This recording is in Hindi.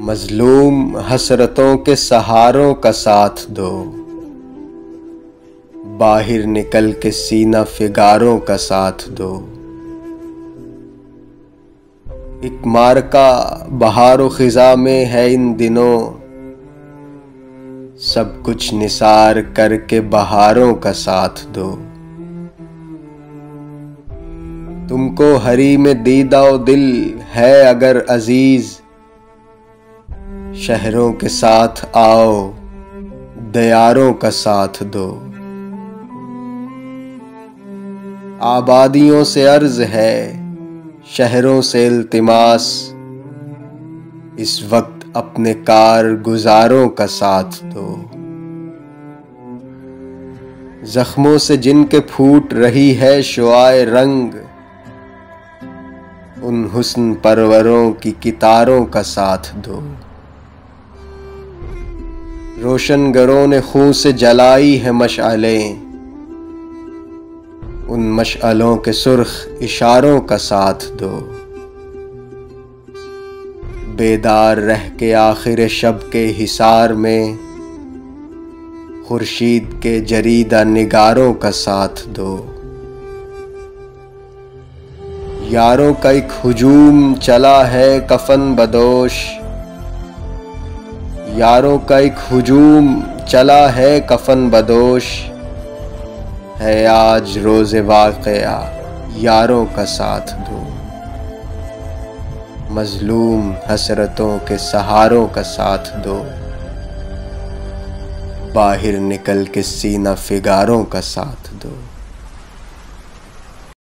मजलूम हसरतों के सहारों का साथ दो, बाहर निकल के सीना फिगारों का साथ दो। एक मार्का बहार ख़िज़ा में है इन दिनों, सब कुछ निसार करके बहारों का साथ दो। तुमको हरी में दीदा दिल है अगर अजीज, शहरों के साथ आओ दयारों का साथ दो। आबादियों से अर्ज है शहरों से इल्तिमास, इस वक्त अपने कार गुजारों का साथ दो। जख्मों से जिनके फूट रही है शुआए रंग, उन हुस्न परवरों की कितारों का साथ दो। रोशनगरों ने खून से जलाई है मशअलें, उन मशअलों के सुर्ख इशारों का साथ दो। बेदार रह के आखिर शब के हिसार में, खुर्शीद के जरीदा निगारों का साथ दो। यारों का एक हुजूम चला है कफन बदोश, यारों का एक हुजूम चला है कफन बदोश, है आज रोज़े वाक़या यारों का साथ दो। मजलूम हसरतों के सहारों का साथ दो, बाहर निकल के सीना फिगारों का साथ दो।